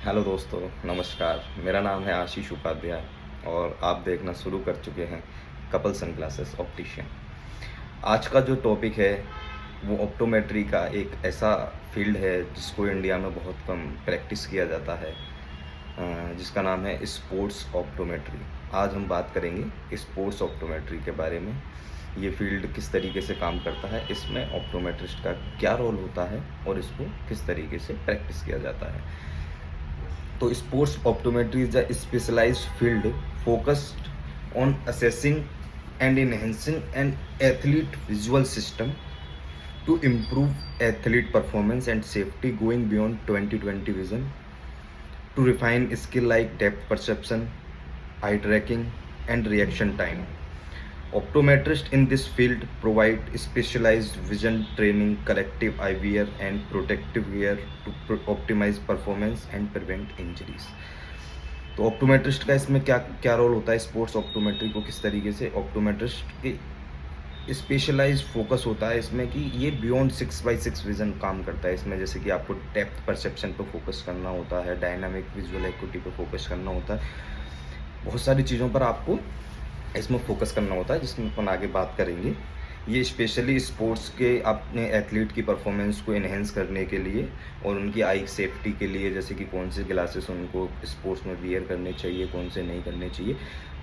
Hello दोस्तों, नमस्कार। मेरा नाम है आशीष उपाध्याय और आप देखना शुरू कर चुके हैं कपल सनग्लासेस ऑप्टिशियन। आज का जो टॉपिक है वो ऑप्टोमेट्री का एक ऐसा फील्ड है जिसको इंडिया में बहुत कम प्रैक्टिस किया जाता है, जिसका नाम है स्पोर्ट्स ऑप्टोमेट्री। आज हम बात करेंगे स्पोर्ट्स ऑप्टोमेट्री के बारे में। ये फील्ड किस तरीके से काम करता है, इसमें ऑप्टोमेट्रिस्ट का क्या रोल होता है और इसको किस तरीके से प्रैक्टिस किया जाता है। तो sports optometry is a specialised field focused on assessing and enhancing an athlete visual system to improve athlete performance and safety, going beyond 20/20 vision to refine skill like depth perception, eye tracking, and reaction time. Optometrists in this field provide specialized vision training, corrective eyewear, and protective wear to optimize performance and prevent injuries. तो optometrist का इसमें क्या क्या role होता है, sports optometry को किस तरीके से ऑप्टोमेट्रिस्ट की स्पेशलाइज फोकस होता है इसमें कि ये बियॉन्ड 6x6 विजन काम करता है इसमें। जैसे कि आपको डेप्थ परसेप्शन पे फोकस करना होता है, डायनामिक विजुअल एक्यूटी पे फोकस करना होता है, बहुत सारी चीज़ों पर आपको इसमें फोकस करना होता है, जिसमें अपन आगे बात करेंगे। ये स्पेशली स्पोर्ट्स के अपने एथलीट की परफॉर्मेंस को इन्हेंस करने के लिए और उनकी आई सेफ्टी के लिए, जैसे कि कौन से ग्लासेस उनको स्पोर्ट्स में वियर करने चाहिए, कौन से नहीं करने चाहिए,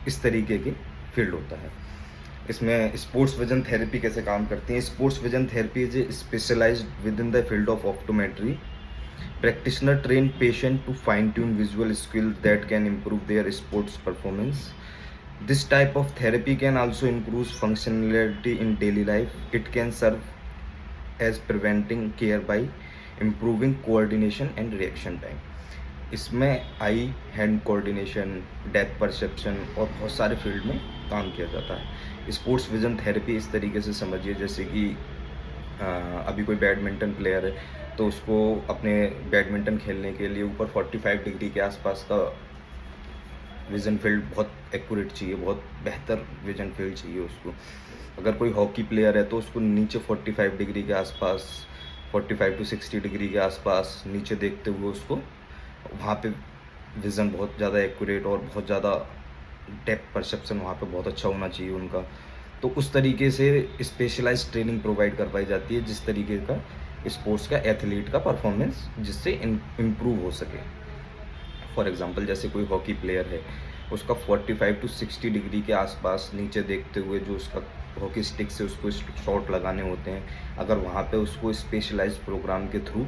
इस तरीके के फील्ड होता है। इसमें स्पोर्ट्स विजन थेरेपी कैसे काम करती है। Sports vision therapy is specialised within the field of optometry. Practitioner train patient to fine-tune visual skills that can improve their sports performance. This type of therapy can also improve functionality in daily life. It can serve as preventing care by improving coordination and reaction time. इसमें eye hand coordination, depth perception और बहुत सारे field में काम किया जाता है। Sports vision therapy इस तरीके से समझिए, जैसे कि अभी कोई बैडमिंटन प्लेयर है तो उसको अपने बैडमिंटन खेलने के लिए ऊपर 45 डिग्री के आसपास का विज़न फील्ड बहुत एक्यूरेट चाहिए, बहुत बेहतर विज़न फील्ड चाहिए उसको। अगर कोई हॉकी प्लेयर है तो उसको नीचे 45 डिग्री के आसपास, 45 टू 60 डिग्री के आसपास नीचे देखते हुए उसको वहाँ पे विज़न बहुत ज़्यादा एक्यूरेट और बहुत ज़्यादा डेप्थ परसेप्शन वहाँ पे बहुत अच्छा होना चाहिए उनका। तो उस तरीके से स्पेशलाइज्ड ट्रेनिंग प्रोवाइड करवाई जाती है, जिस तरीके का स्पोर्ट्स का एथलीट का परफॉर्मेंस जिससे इम्प्रूव हो सके। फॉर एग्जांपल जैसे कोई हॉकी प्लेयर है, उसका 45 टू 60 डिग्री के आसपास नीचे देखते हुए जो उसका हॉकी स्टिक से उसको शॉट लगाने होते हैं, अगर वहाँ पे उसको स्पेशलाइज्ड प्रोग्राम के थ्रू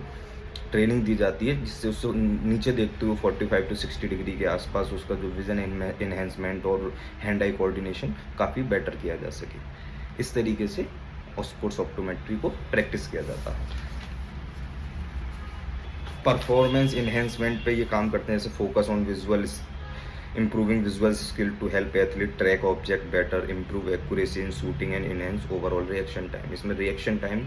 ट्रेनिंग दी जाती है जिससे उसको नीचे देखते हुए 45 टू 60 डिग्री के आसपास उसका जो विज़न इन्हेंसमेंट और हैंड आई कोऑर्डिनेशन काफ़ी बेटर किया जा सके। इस तरीके से स्पोर्ट्स ऑप्टोमेट्री को प्रैक्टिस किया जाता है। परफॉर्मेंस इन्हेंसमेंट पे ये काम करते हैं, जैसे focus on visual, improving visual skill to help athlete track object better, improve accuracy in shooting and enhance overall reaction time. इसमें रिएक्शन टाइम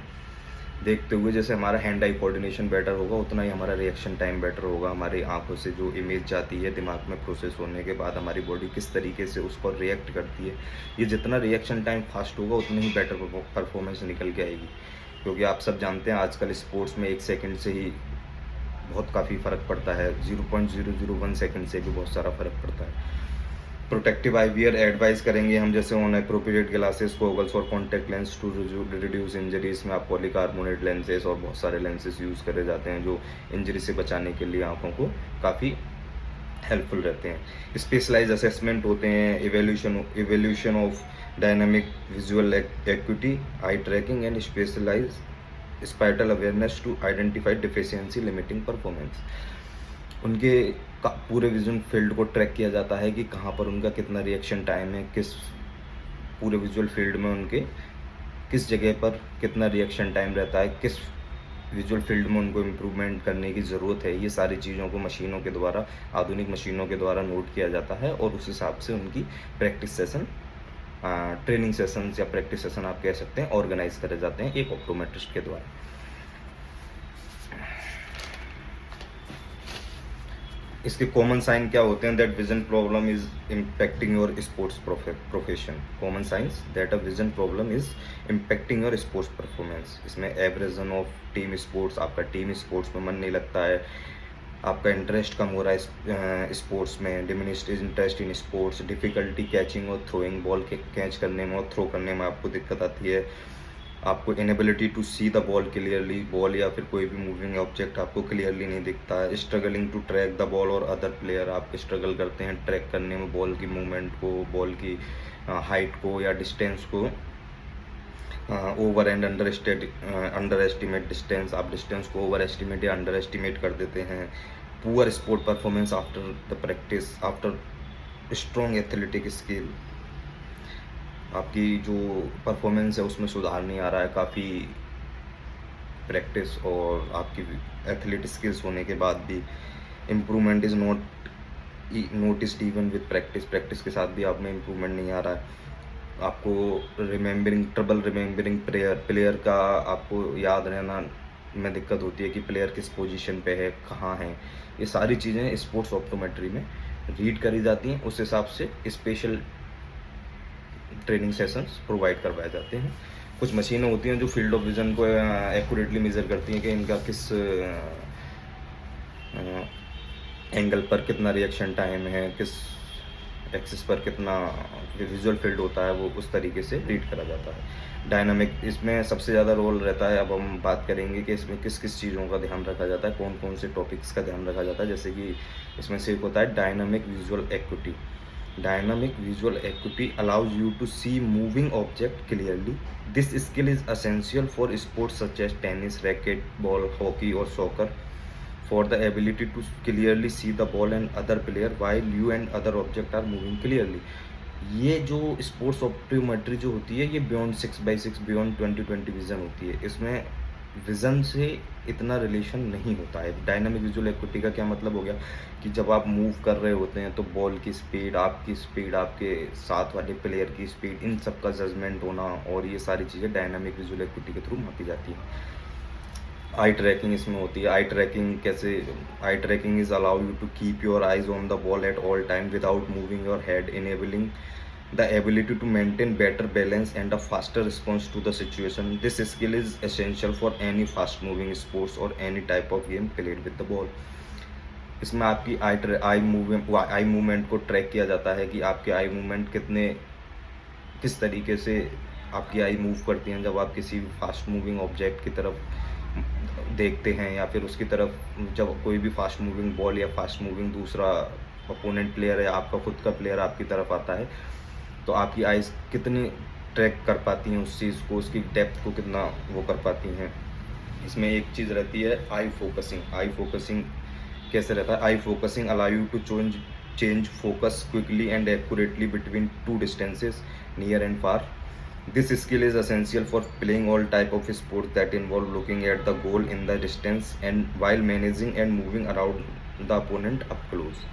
देखते हुए जैसे हमारा हैंड आई कोऑर्डिनेशन बेटर होगा, उतना ही हमारा रिएक्शन टाइम बेटर होगा। हमारी आंखों से जो इमेज जाती है दिमाग में प्रोसेस होने के बाद हमारी बॉडी किस तरीके से उसको रिएक्ट करती है, ये जितना रिएक्शन टाइम फास्ट होगा उतनी ही बेटर परफॉर्मेंस निकल के आएगी। क्योंकि आप सब जानते हैं आजकल स्पोर्ट्स में 1 सेकंड से ही बहुत काफ़ी फ़र्क पड़ता है, 0.001 सेकंड से भी बहुत सारा फ़र्क पड़ता है। प्रोटेक्टिव आईवियर एडवाइस करेंगे हम, जैसे ऑन एप्रोप्रिएट ग्लासेस, गॉगल्स और contact lens to reduce injury. इसमें आप पॉलीकार्बोनेट लेंसेज और बहुत सारे लेंसेज यूज़ करे जाते हैं जो इंजरी से बचाने के लिए आँखों को काफ़ी हेल्पफुल रहते हैं। स्पेशलाइज असेसमेंट होते हैं, evaluation of dynamic visual acuity, eye tracking and specialise spatial awareness to identify deficiency limiting performance. उनके पूरे विजुअल फील्ड को ट्रैक किया जाता है कि कहाँ पर उनका कितना रिएक्शन टाइम है, किस पूरे विजुअल फील्ड में उनके किस जगह पर कितना रिएक्शन टाइम रहता है, किस विजुअल फील्ड में उनको इम्प्रूवमेंट करने की ज़रूरत है। ये सारी चीज़ों को मशीनों के द्वारा, आधुनिक मशीनों के द्वारा नोट किया जाता है और उस हिसाब से उनकी प्रैक्टिस सेशन, ट्रेनिंग सेशंस या प्रैक्टिस सेशन आप कह सकते हैं, ऑर्गेनाइज करे जाते हैं एक ऑप्टोमेट्रिस्ट के द्वारा। इसके कॉमन साइन क्या होते हैं? That vision problem is impacting your sports profession. Common science that a vision problem is impacting your sports performance. इसमें एवरेजन ऑफ टीम स्पोर्ट्स, आपका टीम स्पोर्ट्स में मन नहीं लगता है, आपका इंटरेस्ट कम हो रहा है स्पोर्ट्स में, diminished interest in sports, difficulty catching और थ्रोइंग, बॉल के कैच करने में और थ्रो करने में आपको दिक्कत आती है। आपको inability to see the ball clearly, ball या फिर कोई भी मूविंग ऑब्जेक्ट आपको क्लियरली नहीं दिखता है। Struggling to track the ball और अदर प्लेयर, आप स्ट्रगल करते हैं ट्रैक करने में बॉल की मूवमेंट को, बॉल की हाइट को या डिस्टेंस को। Over and under estimate distance, आप डिस्टेंस को ओवर एस्टिमेट या अंडर एस्टिमेट कर देते हैं। Poor sport performance after the practice, after strong athletic skill, आपकी जो परफॉर्मेंस है उसमें सुधार नहीं आ रहा है काफ़ी प्रैक्टिस और आपकी एथलीट स्किल्स होने के बाद भी। Improvement is noticed even with practice, practice के साथ भी आप में इम्प्रूवमेंट नहीं आ रहा है। आपको ट्रबल रिमेम्बरिंग प्लेयर का आपको याद रहना में दिक्कत होती है कि प्लेयर किस पोजीशन पे है, कहाँ है। ये सारी चीज़ें स्पोर्ट्स ऑप्टोमेट्री में रीड करी जाती हैं, उस हिसाब से स्पेशल ट्रेनिंग सेशंस प्रोवाइड करवाए जाते हैं। कुछ मशीनें होती हैं जो फील्ड ऑफ विज़न को एक्यूरेटली मेज़र करती हैं कि इनका किस एंगल पर कितना रिएक्शन टाइम है, किस एक्सिस पर कितना विजुअल फील्ड होता है, वो उस तरीके से रीड करा जाता है। डायनामिक, इसमें सबसे ज़्यादा रोल रहता है। अब हम बात करेंगे कि इसमें किस किस चीज़ों का ध्यान रखा जाता है, कौन कौन से टॉपिक्स का ध्यान रखा जाता है। जैसे कि इसमें से एक होता है dynamic visual acuity. Dynamic visual acuity allows you to see moving object clearly. This skill is essential for sports such as tennis, racquetball, hockey or soccer for the ability to clearly see the ball and other player while you and other object are moving clearly. ये जो sports optometry जो होती है ये beyond 6x6 beyond 20/20 vision होती है। इसमें vision से इतना रिलेशन नहीं होता है। डायनामिक विजुअल एक्यूटी का क्या मतलब हो गया कि जब आप मूव कर रहे होते हैं तो बॉल की स्पीड, आपके साथ वाले प्लेयर की स्पीड, इन सब का जजमेंट होना और ये सारी चीज़ें डायनामिक विजुअल एक्यूटी के थ्रू मापी जाती हैं। आई ट्रैकिंग इसमें होती है। आई ट्रैकिंग कैसे? Eye tracking is allow you to keep your eyes on the ball at all time without moving your head, enabling the ability to maintain better balance and a faster response to the situation. This skill is essential for any fast moving sports or any type of game played with the ball. इसमें आपकी eye movement को track किया जाता है कि आपके eye movement किस तरीके से आपकी आई मूव करती हैं जब आप किसी फास्ट मूविंग ऑब्जेक्ट की तरफ देखते हैं, या फिर उसकी तरफ जब कोई भी फास्ट मूविंग बॉल या फास्ट मूविंग दूसरा अपोनेंट प्लेयर या आपका खुद का प्लेयर आपकी तरफ आता है, तो आपकी आइज़ कितनी ट्रैक कर पाती हैं उस चीज़ को, उसकी डेप्थ को कितना वो कर पाती हैं। इसमें एक चीज़ रहती है आई फोकसिंग। आई फोकसिंग कैसे रहता है? Eye focusing allow you to change focus quickly and accurately between two distances near and far. This skill is essential for playing all type of sports that involve looking at the goal in the distance and while managing and moving around the opponent up close.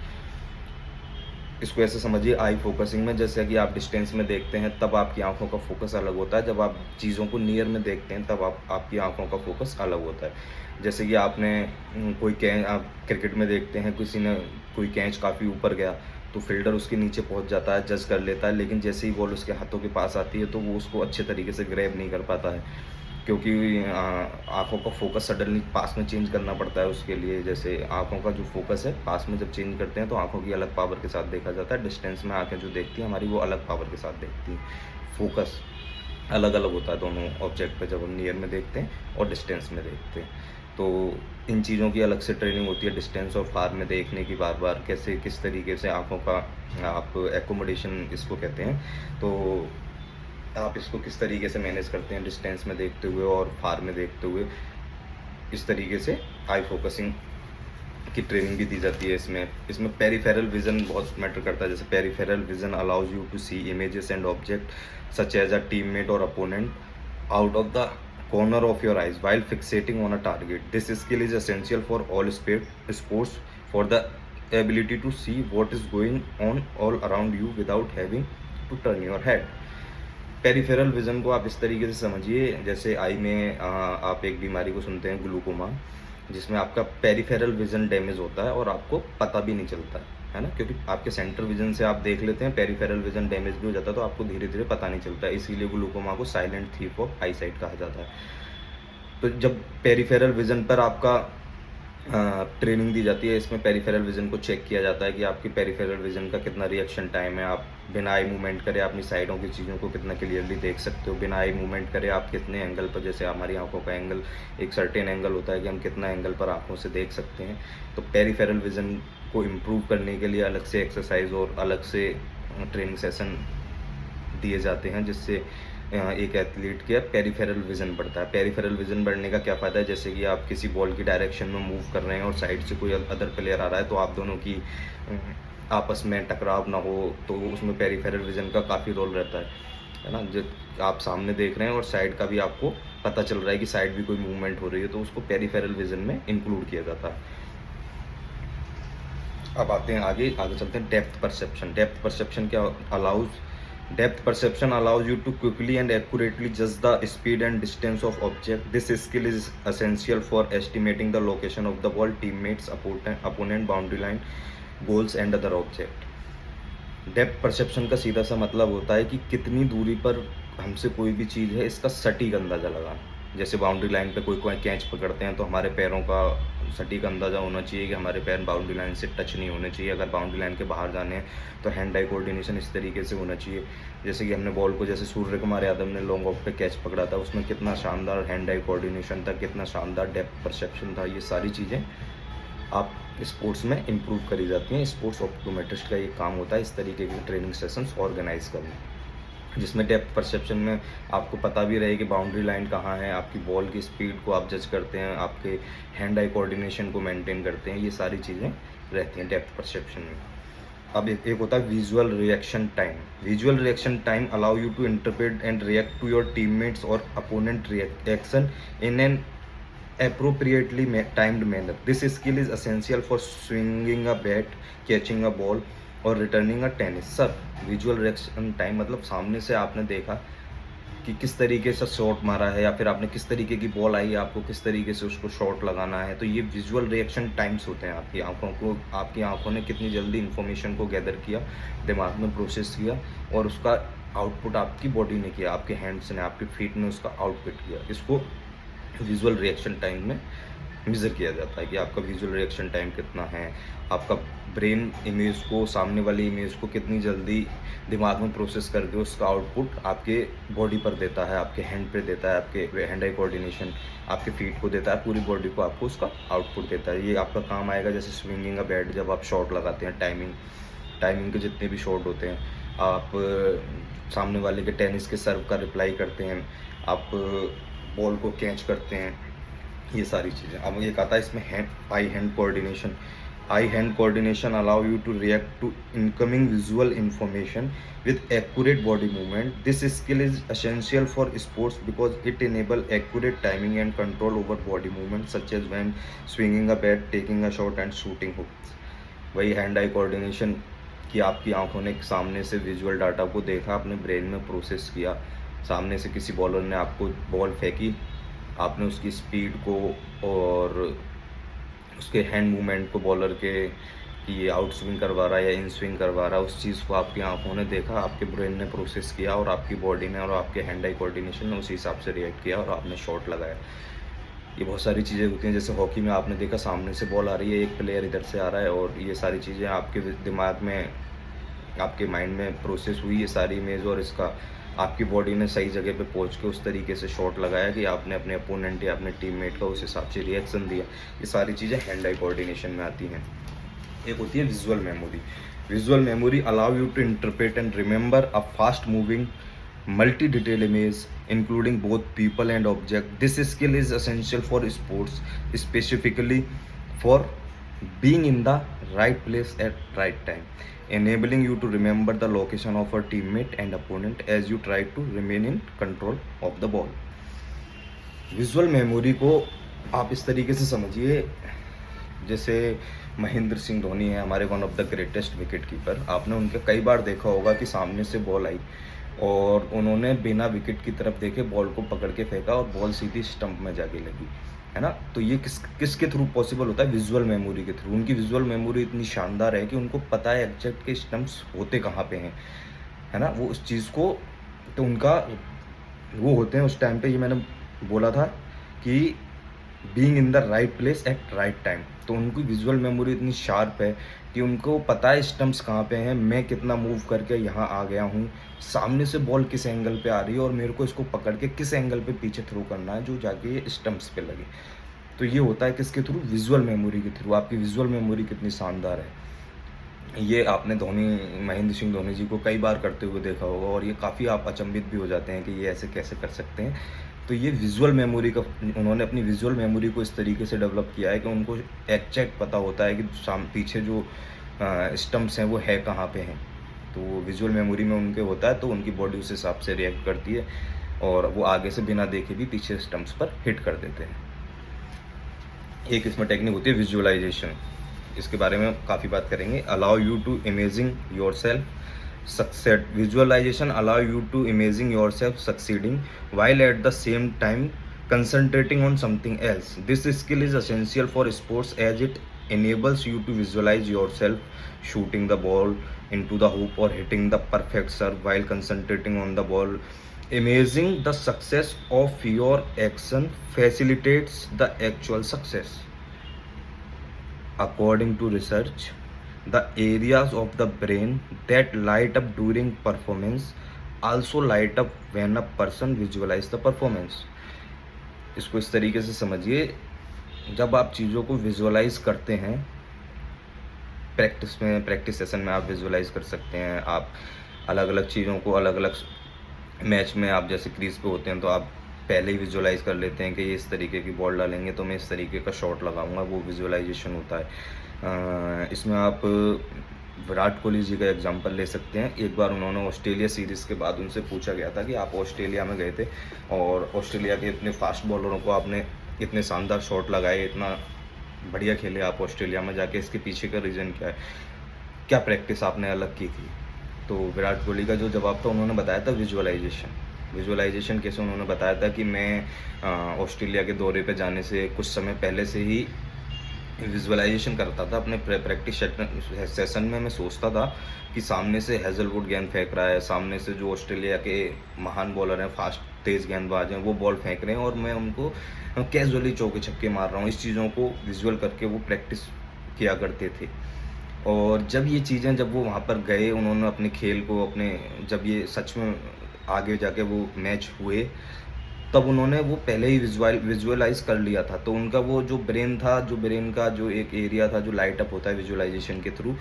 इसको ऐसे समझिए, आई focusing में जैसे कि आप distance में देखते हैं तब आपकी आंखों का फोकस अलग होता है, जब आप चीज़ों को नियर में देखते हैं तब आपकी आंखों का फोकस अलग होता है। जैसे कि आपने आप क्रिकेट में देखते हैं किसी ने कोई कैच काफ़ी ऊपर गया तो फील्डर उसके नीचे पहुंच जाता है, जज कर लेता है, लेकिन जैसे ही बॉल उसके हाथों के पास आती है तो वो उसको अच्छे तरीके से ग्रैब नहीं कर पाता है, क्योंकि आँखों का फोकस सडनली पास में चेंज करना पड़ता है उसके लिए। जैसे आँखों का जो फोकस है पास में जब चेंज करते हैं तो आँखों की अलग पावर के साथ देखा जाता है, डिस्टेंस में आँखें जो देखती हैं हमारी वो अलग पावर के साथ देखती हैं। फोकस अलग अलग होता है दोनों ऑब्जेक्ट पे जब हम नियर में देखते हैं और डिस्टेंस में देखते हैं। तो इन चीज़ों की अलग से ट्रेनिंग होती है, डिस्टेंस और फार में देखने की, बार बार कैसे किस तरीके से आँखों का आप एकोमोडेशन इसको कहते हैं, तो आप इसको किस तरीके से मैनेज करते हैं डिस्टेंस में देखते हुए और फार में देखते हुए। इस तरीके से आई फोकसिंग की ट्रेनिंग भी दी जाती है। इसमें पेरिफेरल विज़न बहुत मैटर करता है। जैसे peripheral vision allows you to see images and object such as a teammate और opponent out of the corner of your eyes while fixating on a target. This skill is essential for all sports for the ability to see what is going on all around you without having to turn your head. Peripheral vision को आप इस तरीके से समझिए, जैसे आई में आप एक बीमारी को सुनते हैं ग्लूकोमा, जिसमें आपका पेरिफेरल विज़न डैमेज होता है और आपको पता भी नहीं चलता है ना, क्योंकि आपके सेंट्रल विज़न से आप देख लेते हैं, पेरिफेरल विज़न डैमेज भी हो जाता है तो आपको धीरे धीरे पता नहीं चलता है, इसीलिए ग्लूकोमा को silent thief of I site कहा जाता है। तो जब पेरिफेरल विज़न पर आपका ट्रेनिंग दी जाती है। इसमें पेरिफेरल विज़न को चेक किया जाता है कि आपकी पेरिफेरल विज़न का कितना रिएक्शन टाइम है, आप बिना आई मूवमेंट करे अपनी साइडों की चीज़ों को कितना क्लियरली देख सकते हो, बिना आई मूवमेंट करे आप कितने एंगल पर, जैसे हमारी आँखों का एंगल एक सर्टेन एंगल होता है कि हम कितना एंगल पर आँखों से देख सकते हैं। तो पेरिफेरल विज़न को इम्प्रूव करने के लिए अलग से एक्सरसाइज़ और अलग से ट्रेनिंग सेशन दिए जाते हैं, जिससे एक एथलीट के पेरिफेरल विज़न बढ़ता है। पेरिफेरल विज़न बढ़ने का क्या फ़ायदा है, जैसे कि आप किसी बॉल की डायरेक्शन में मूव कर रहे हैं और साइड से कोई अदर प्लेयर आ रहा है, तो आप दोनों की आपस में टकराव ना हो, तो उसमें पेरिफेरल विज़न का काफ़ी रोल रहता है ना? जो आप सामने देख रहे हैं और साइड का भी आपको पता चल रहा है कि साइड भी कोई मूवमेंट हो रही है, तो उसको पेरिफेरल विज़न में इंक्लूड किया जाता है। अब आते हैं आगे चलते हैं depth perception. Depth perception allows you to quickly and accurately judge the speed and distance of object. This skill is essential for estimating the location of the ball, teammates, opponent, boundary line, goals and other object. Depth perception का सीधा सा मतलब होता है कि कितनी दूरी पर हमसे कोई भी चीज़ है, इसका सटीक अंदाज़ा लगाना। जैसे बाउंड्री लाइन पे कोई कोई कैच पकड़ते हैं, तो हमारे पैरों का सटीक अंदाज़ा होना चाहिए कि हमारे पैर बाउंड्री लाइन से टच नहीं होने चाहिए। अगर बाउंड्री लाइन के बाहर जाने हैं तो हैंड आई कोऑर्डिनेशन इस तरीके से होना चाहिए। जैसे कि हमने बॉल को, जैसे सूर्य कुमार यादव ने लॉन्ग ऑफ पे कैच पकड़ा था, उसमें कितना शानदार हैंड आई कोऑर्डिनेशन था, कितना शानदार डेप्थ परसेप्शन था। ये सारी चीज़ें आप स्पोर्ट्स में इम्प्रूव करी जाती हैं। स्पोर्ट्स ऑप्टोमेट्रिस्ट का ये काम होता है इस तरीके के ट्रेनिंग सेशंस ऑर्गेनाइज करना, जिसमें डेप्थ परसेप्शन में आपको पता भी रहे कि बाउंड्री लाइन कहाँ है, आपकी बॉल की स्पीड को आप जज करते हैं, आपके हैंड आई कोऑर्डिनेशन को मेंटेन करते हैं। ये सारी चीज़ें रहती हैं डेप्थ परसेप्शन में। अब एक होता है visual reaction time. Visual reaction time allow you to interpret and react to your teammates और opponent reaction in an appropriately timed manner. This skill is essential for swinging a bat, catching a ball और returning a tennis. Sir, visual reaction time मतलब सामने से आपने देखा कि किस तरीके से शॉट मारा है, या फिर आपने किस तरीके की बॉल आई है, आपको किस तरीके से उसको शॉट लगाना है। तो ये विजुअल रिएक्शन टाइम्स होते हैं। आपकी आंखों ने कितनी जल्दी इन्फॉर्मेशन को गैदर किया, दिमाग में प्रोसेस किया और उसका आउटपुट आपकी बॉडी ने किया, आपके हैंड्स ने, आपके फीट ने उसका आउटपुट किया। इसको विजुअल रिएक्शन टाइम में मेज़र किया जाता है कि आपका विजुअल रिएक्शन टाइम कितना है, आपका ब्रेन इमेज को, सामने वाली इमेज को कितनी जल्दी दिमाग में प्रोसेस करके उसका आउटपुट आपके बॉडी पर देता है, आपके हैंड पे देता है, आपके हैंड आई कोऑर्डिनेशन आपके फीट को देता है, पूरी बॉडी को आपको उसका आउटपुट देता है। ये आपका काम आएगा जैसे स्विंगिंग का बैट, जब आप शॉट लगाते हैं, टाइमिंग के जितने भी शॉट होते हैं, आप सामने वाले के टेनिस के सर्व का रिप्लाई करते हैं, आप बॉल को कैच करते हैं, ये सारी चीज़ें। अब एक आता है इसमें eye hand coordination allow you to react to incoming visual information with accurate body movement. This skill is essential for sports because it enable accurate timing and control over body movement such as when swinging a bat, taking a shot and shooting hooks. वही hand eye coordination कि आपकी आंखों ने सामने से visual data को देखा, अपने ब्रेन में प्रोसेस किया, सामने से किसी बॉलर ने आपको बॉल फेंकी, आपने उसकी स्पीड को और उसके हैंड मूवमेंट को, बॉलर के, कि ये आउट स्विंग करवा रहा है या इन स्विंग करवा रहा है, उस चीज़ को आपकी आंखों ने देखा, आपके ब्रेन ने प्रोसेस किया और आपकी बॉडी ने और आपके हैंड आई कोऑर्डिनेशन ने उसी हिसाब से रिएक्ट किया और आपने शॉट लगाया। ये बहुत सारी चीज़ें होती हैं। जैसे हॉकी में आपने देखा, सामने से बॉल आ रही है, एक प्लेयर इधर से आ रहा है और ये सारी चीज़ें आपके दिमाग में, आपके माइंड में प्रोसेस हुई ये सारी इमेज, और इसका आपकी बॉडी ने सही जगह पे पहुंच के उस तरीके से शॉट लगाया कि आपने अपने अपोनेंट या अपने टीममेट का उस हिसाब से रिएक्शन दिया। ये सारी चीज़ें हैंड आई कोऑर्डिनेशन में आती हैं। एक होती है visual memory. Visual memory allow you to interpret and remember a fast moving multi detail image including both people and object. This skill is essential for sports, specifically for being in the right place at right time, enabling you to remember the location of a teammate and opponent as you try to remain in control of the ball. Visual memory को आप इस तरीके से समझिए, जैसे महेंद्र सिंह धोनी है हमारे one of the greatest wicket keeper. आपने उनके कई बार देखा होगा कि सामने से बॉल आई और उन्होंने बिना विकेट की तरफ देखे बॉल को पकड़ के फेंका और बॉल सीधी स्टंप में जाके लगी, है ना। तो ये किसके थ्रू पॉसिबल होता है? विजुअल मेमोरी के थ्रू। उनकी विजुअल मेमोरी इतनी शानदार है कि उनको पता है एग्जैक्ट के स्टंप्स होते कहाँ पे हैं, है ना। वो उस चीज़ को, तो उनका वो होते हैं उस टाइम पे, ये मैंने बोला था कि being in the right place at right time. तो उनकी विजुअल मेमोरी इतनी शार्प है कि उनको पता है स्टंप्स कहाँ पे हैं, मैं कितना मूव करके यहाँ आ गया हूँ, सामने से बॉल किस एंगल पे आ रही है और मेरे को इसको पकड़ के किस एंगल पे पीछे थ्रो करना है जो जाके ये स्टंप्स पे लगे। तो ये होता है किसके थ्रू? विजुअल मेमोरी के थ्रू। आपकी विजुअल मेमोरी कितनी शानदार है। ये आपने महेंद्र सिंह धोनी जी को कई बार करते हुए देखा होगा और ये काफ़ी आप अचंभित भी हो जाते हैं कि ये ऐसे कैसे कर सकते हैं। तो ये विजुअल मेमोरी का, उन्होंने अपनी विजुअल मेमोरी को इस तरीके से डेवलप किया है कि उनको एग्जैक्ट पता होता है कि पीछे जो स्टंप्स हैं वो है कहाँ पे हैं। तो वो विजुअल मेमोरी में उनके होता है, तो उनकी बॉडी उस हिसाब से रिएक्ट करती है और वो आगे से बिना देखे भी पीछे स्टंप्स पर हिट कर देते हैं। एक इसमें टेक्निक होती है विजुअलाइजेशन, इसके बारे में काफ़ी बात करेंगे। Allow you to imaging yourself succeed. Visualisation allow you to imaging yourself succeeding while at the same time concentrating on something else. This skill is essential for sports as it enables you to visualize yourself shooting the ball into the hoop or hitting the perfect serve while concentrating on the ball. Imaging the success of your action facilitates the actual success. According to research, the areas of the brain that light up during performance also light up when a person visualize the performance. इसको इस तरीके से समझिए, जब आप चीज़ों को visualise करते हैं, प्रैक्टिस सेशन में आप विजुअलाइज कर सकते हैं। आप अलग अलग चीज़ों को अलग अलग मैच में, आप जैसे क्रीज पे होते हैं तो आप पहले ही विजुअलाइज कर लेते हैं कि ये इस तरीके की बॉल डालेंगे तो मैं इस तरीके का शॉट लगाऊंगा, वो विजुअलाइजेशन होता है। इसमें आप विराट कोहली जी का एग्जांपल ले सकते हैं। एक बार उन्होंने ऑस्ट्रेलिया सीरीज़ के बाद उनसे पूछा गया था कि आप ऑस्ट्रेलिया में गए थे और ऑस्ट्रेलिया के इतने फास्ट बॉलरों को आपने इतने शानदार शॉट लगाए, इतना बढ़िया खेले आप ऑस्ट्रेलिया में जाके, इसके पीछे का रीज़न क्या है, क्या प्रैक्टिस आपने अलग की थी? तो विराट कोहली का जो जवाब था, उन्होंने बताया था विजुअलाइजेशन कैसे उन्होंने बताया था कि मैं ऑस्ट्रेलिया के दौरे पे जाने से कुछ समय पहले से ही विजुअलाइजेशन करता था। अपने प्रैक्टिस सेशन में मैं सोचता था कि सामने से हेजलवुड गेंद फेंक रहा है, सामने से जो ऑस्ट्रेलिया के महान बॉलर हैं, फास्ट तेज़ गेंदबाज हैं, वो बॉल फेंक रहे हैं और मैं उनको कैजुअली चौके छक्के मार रहा हूँ। इस चीज़ों को विजुअल करके वो प्रैक्टिस किया करते थे। और जब ये चीज़ें, जब वो वहाँ पर गए, उन्होंने अपने खेल को जब ये सच में आगे जाके वो मैच हुए, तब उन्होंने वो पहले ही विजुअलाइज़ कर लिया था। तो उनका वो जो ब्रेन का जो एक एरिया था जो लाइट अप होता है विजुअलाइजेशन के थ्रू,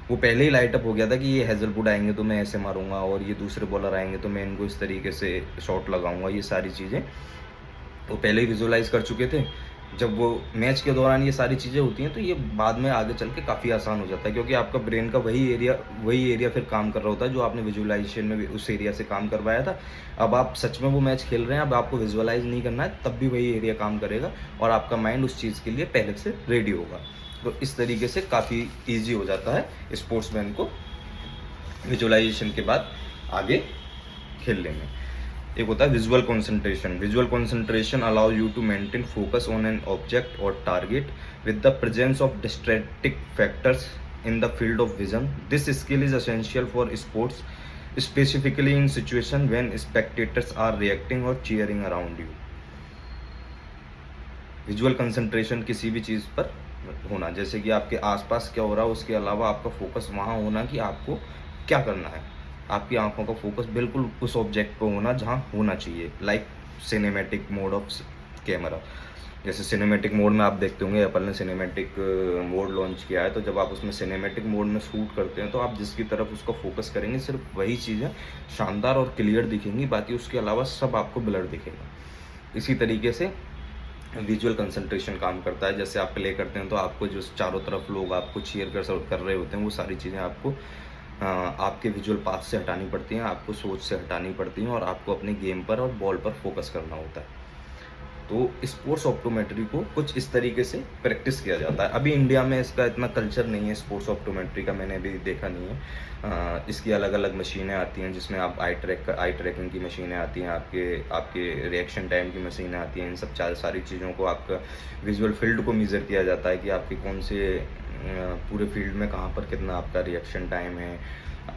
वो पहले ही लाइट अप हो गया था कि ये हेज़लवुड आएँगे तो मैं ऐसे मारूँगा और ये दूसरे बॉलर आएँगे तो मैं इनको इस तरीके से शॉट लगाऊँगा। ये सारी चीज़ें वो पहले ही विजुअलाइज़ कर चुके थे। जब वो मैच के दौरान ये सारी चीज़ें होती हैं तो ये बाद में आगे चल के काफ़ी आसान हो जाता है, क्योंकि आपका ब्रेन का वही एरिया फिर काम कर रहा होता है जो आपने विजुअलाइजेशन में भी उस एरिया से काम करवाया था। अब आप सच में वो मैच खेल रहे हैं, अब आपको विजुअलाइज़ नहीं करना है, तब भी वही एरिया काम करेगा और आपका माइंड उस चीज़ के लिए पहले से रेडी होगा। तो इस तरीके से काफ़ी ईज़ी हो जाता है स्पोर्ट्समैन को विजुअलाइजेशन के बाद आगे खेलने में। एक होता है visual concentration allow you to maintain focus on an object और target with the presence of distracting factors in the field of vision. This skill is essential for sports, specifically in situation when spectators are reacting और cheering around you. Visual concentration किसी भी चीज़ पर होना, जैसे कि आपके आसपास क्या हो रहा है उसके अलावा आपका फोकस वहाँ होना कि आपको क्या करना है। आपकी आंखों का फोकस बिल्कुल उस ऑब्जेक्ट पे होना जहाँ होना चाहिए। Like cinematic mode of camera, जैसे सिनेमैटिक मोड में आप देखते होंगे एप्पल ने सिनेमैटिक मोड लॉन्च किया है, तो जब आप उसमें सिनेमैटिक मोड में शूट करते हैं तो आप जिसकी तरफ उसका फोकस करेंगे सिर्फ वही चीज़ें शानदार और क्लियर दिखेंगी, बाकी उसके अलावा सब आपको ब्लर दिखेगा। इसी तरीके से विजुअल कंसंट्रेशन काम करता है। जैसे आप प्ले करते हैं तो आपको जो चारों तरफ लोग आपको चीयर कर रहे होते हैं, वो सारी चीज़ें आपको आपके विजुअल पाथ से हटानी पड़ती हैं, आपको सोच से हटानी पड़ती हैं और आपको अपने गेम पर और बॉल पर फोकस करना होता है। तो स्पोर्ट्स ऑप्टोमेट्री को कुछ इस तरीके से प्रैक्टिस किया जाता है। अभी इंडिया में इसका इतना कल्चर नहीं है, स्पोर्ट्स ऑप्टोमेट्री का मैंने अभी देखा नहीं है। इसकी अलग अलग मशीनें आती हैं जिसमें आप आई ट्रैकिंग की मशीनें आती हैं, आपके रिएक्शन टाइम की मशीनें आती हैं। इन सब सारी चीज़ों को आपका विजुअल फील्ड को मेज़र किया जाता है कि आपके कौन से पूरे फील्ड में कहाँ पर कितना आपका रिएक्शन टाइम है,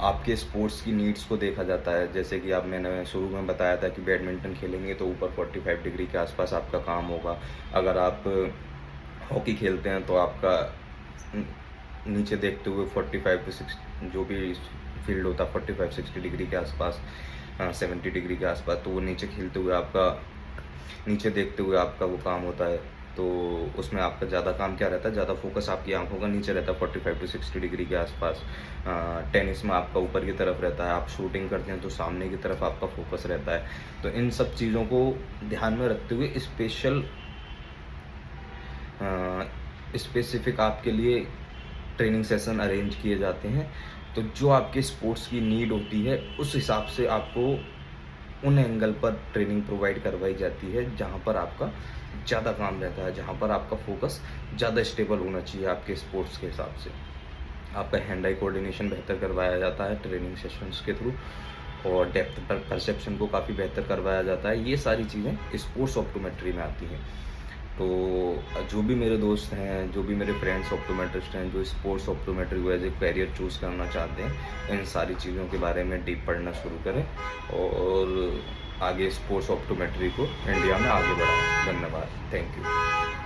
आपके स्पोर्ट्स की नीड्स को देखा जाता है। जैसे कि आप मैंने शुरू में बताया था कि बैडमिंटन खेलेंगे तो ऊपर 45 डिग्री के आसपास आपका काम होगा। अगर आप हॉकी खेलते हैं तो आपका न नीचे देखते हुए 45 टू 6 जो भी फ़ील्ड होता है 45-60 डिग्री के आसपास, 70 डिग्री के आसपास, तो वो नीचे खेलते हुए आपका नीचे देखते हुए आपका वो काम होता है। तो उसमें आपका ज़्यादा काम क्या रहता है, ज़्यादा फ़ोकस आपकी आँखों का नीचे रहता है 45 टू 60 डिग्री के आसपास। टेनिस में आपका ऊपर की तरफ रहता है, आप शूटिंग करते हैं तो सामने की तरफ आपका फ़ोकस रहता है। तो इन सब चीज़ों को ध्यान में रखते हुए स्पेसिफ़िक आपके लिए ट्रेनिंग सेशन अरेंज किए जाते हैं। तो जो आपके स्पोर्ट्स की नीड होती है, उस हिसाब से आपको उन एंगल पर ट्रेनिंग प्रोवाइड करवाई जाती है, जहाँ पर आपका ज़्यादा काम रहता है, जहाँ पर आपका फ़ोकस ज़्यादा स्टेबल होना चाहिए आपके स्पोर्ट्स के हिसाब से। आपका हैंड आई कोऑर्डिनेशन बेहतर करवाया जाता है ट्रेनिंग सेशंस के थ्रू, और डेप्थ परसेप्शन को काफ़ी बेहतर करवाया जाता है। ये सारी चीज़ें स्पोर्ट्स ऑप्टोमेट्री में आती हैं। तो जो भी मेरे दोस्त हैं, जो भी मेरे फ्रेंड्स ऑप्टोमेट्रिस्ट हैं, जो स्पोर्ट्स ऑप्टोमेट्री को एज़ ए करियर चूज़ करना चाहते हैं, इन सारी चीज़ों के बारे में डीप पढ़ना शुरू करें और आगे स्पोर्ट्स ऑप्टोमेट्री को इंडिया में आगे बढ़ाएँ। धन्यवाद। Thank you.